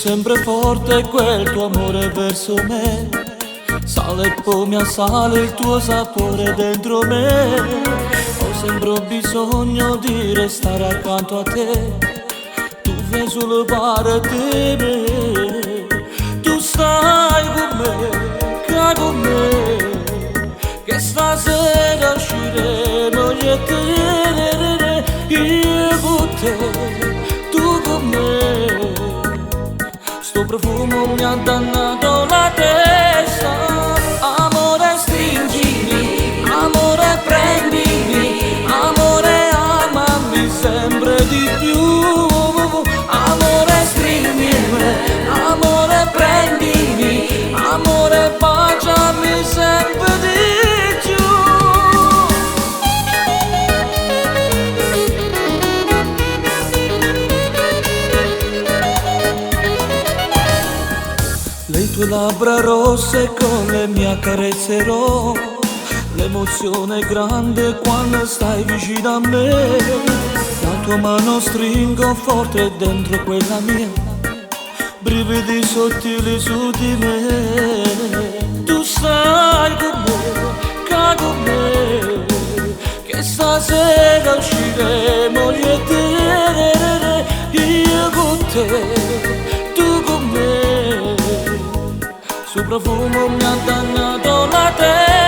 sempre forte quel tuo amore verso me. Sale e poi mi assale il tuo sapore dentro me. Ho sempre bisogno di restare accanto a te. Tu fai solo parte di me. Tu stai con me, cai con me, che stasera usciremo io e te. Io con te, tu con me. Sto profumo mi ha dannato la testa. Amore stringimi, amore prendimi, amore amami sempre di più. Amore stringimi, amore prendimi, amore baciami sempre di più. Le tue labbra rosse con le mie accarezzerò. L'emozione è grande quando stai vicino a me. La tua mano stringo forte dentro quella mia, brividi sottili su di me. Tu stai con me, cai con me, che stasera usciremo io e te. Io con te, tu con me. Sul profumo mi ha dannato la testa.